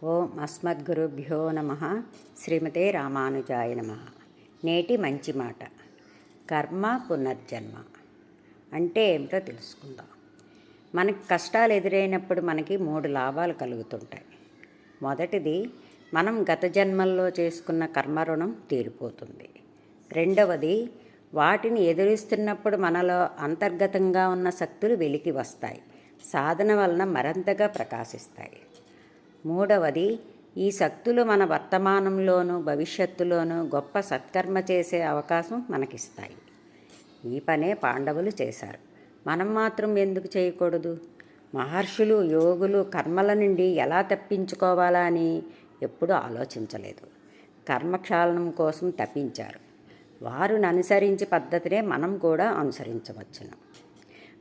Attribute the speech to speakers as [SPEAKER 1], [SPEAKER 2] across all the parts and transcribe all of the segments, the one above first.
[SPEAKER 1] ఓం అస్మద్గురుభ్యో నమః. శ్రీమతే రామానుజాయ నమః. నేటి మంచి మాట. కర్మ పునర్జన్మ అంటే ఏమిటో తెలుసుకుందాం. మనకి కష్టాలు ఎదురైనప్పుడు మనకి 3 లాభాలు కలుగుతుంటాయి. మొదటిది, మనం గత జన్మల్లో చేసుకున్న కర్మ రుణం తీరిపోతుంది. రెండవది, వాటిని ఎదురిస్తున్నప్పుడు మనలో అంతర్గతంగా ఉన్న శక్తులు వెలికి వస్తాయి, సాధన వలన మరింతగా ప్రకాశిస్తాయి. మూడవది, ఈ శక్తులు మన వర్తమానంలోనూ భవిష్యత్తులోనూ గొప్ప సత్కర్మ చేసే అవకాశం మనకిస్తాయి. ఈ పనే పాండవులు చేశారు. మనం మాత్రం ఎందుకు చేయకూడదు? మహర్షులు, యోగులు కర్మల నుండి ఎలా తప్పించుకోవాలా అని ఎప్పుడూ ఆలోచించలేదు. కర్మక్షాళనం కోసం తప్పించారు. వారిని అనుసరించి పద్ధతినే మనం కూడా అనుసరించవచ్చును.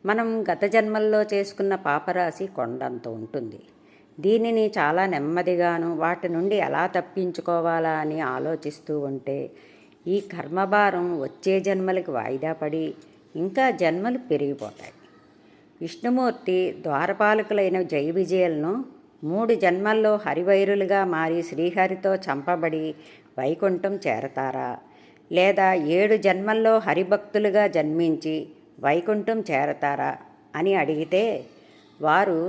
[SPEAKER 1] మనం గత జన్మల్లో చేసుకున్న పాపరాశి కొండంత ఉంటుంది. దీనిని చాలా నెమ్మదిగాను వాటి నుండి ఎలా తప్పించుకోవాలా అని ఆలోచిస్తూ ఉంటే ఈ కర్మభారం వచ్చే జన్మలకి వాయిదా పడి ఇంకా జన్మలు పెరిగిపోతాయి. విష్ణుమూర్తి ద్వారపాలకులైన జయ విజయులను 3 జన్మల్లో హరివైరులుగా మారి శ్రీహరితో చంపబడి వైకుంఠం చేరతారా, లేదా 7 జన్మల్లో హరిభక్తులుగా జన్మించి వైకుంఠం చేరతారా అని అడిగితే వారు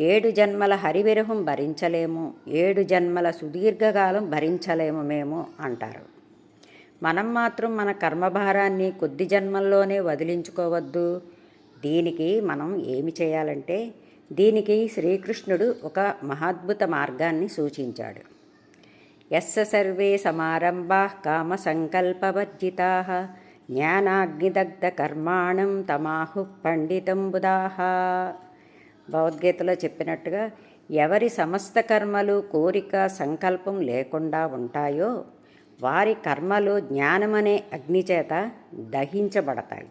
[SPEAKER 1] 7 జన్మల హరివిరహం భరించలేము, 7 జన్మల సుదీర్ఘకాలం భరించలేము మేము అంటారు. మనం మాత్రం మన కర్మభారాన్ని కొద్ది జన్మల్లోనే వదిలించుకోవద్దు. దీనికి మనం ఏమి చేయాలంటే, దీనికి శ్రీకృష్ణుడు ఒక మహాద్భుత మార్గాన్ని సూచించాడు. యస్స సర్వే సమారంభాః కామ సంకల్పవర్జితాః జ్ఞానాగ్నిదగ్ధ కర్మాణం తమాహుః పండితం బుధాః. భగవద్గీతలో చెప్పినట్టుగా ఎవరి సమస్త కర్మలు కోరిక సంకల్పం లేకుండా ఉంటాయో వారి కర్మలు జ్ఞానమనే అగ్నిచేత దహించబడతాయి.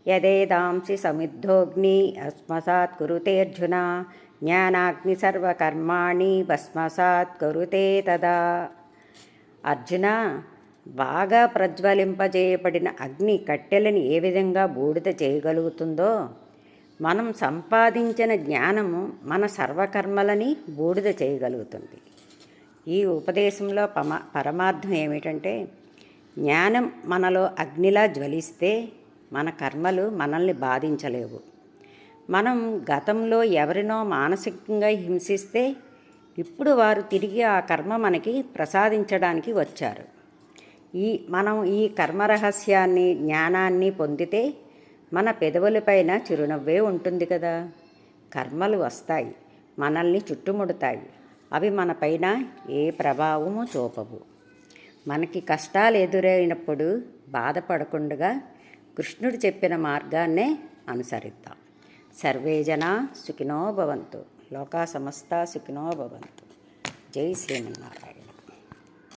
[SPEAKER 1] యదేదాంసి సమిద్ధోగ్ని భస్మసాత్ కురుతేర్జున జ్ఞానాగ్ని సర్వకర్మాణి భస్మసాత్ కురుతే తదా. అర్జున, బాగా ప్రజ్వలింపజేయబడిన అగ్ని కట్టెలను ఏ విధంగా బూడిద చేయగలుగుతుందో మనం సంపాదించిన జ్ఞానము మన సర్వకర్మలని బూడిద చేయగలుగుతుంది. ఈ ఉపదేశంలో పరమార్థం ఏమిటంటే, జ్ఞానం మనలో అగ్నిలా జ్వలిస్తే మన కర్మలు మనల్ని బాధించలేవు. మనం గతంలో ఎవరినో మానసికంగా హింసిస్తే ఇప్పుడు వారు తిరిగి ఆ కర్మ మనకి ప్రసాదించడానికి వచ్చారు. మనం ఈ కర్మరహస్యాన్ని జ్ఞానాన్ని పొందితే మన పెదవులపైన చిరునవ్వే ఉంటుంది కదా. కర్మలు వస్తాయి, మనల్ని చుట్టుముడతాయి. అవి మనపైన ఏ ప్రభావము చూపవు. మనకి కష్టాలు ఎదురైనప్పుడు బాధపడకుండా కృష్ణుడు చెప్పిన మార్గాన్నే అనుసరిద్దాం. సర్వే జనా సుఖినో భవంతు. లోకా సమస్తా సుఖినో భవంతు. జై శ్రీమన్నారాయణ.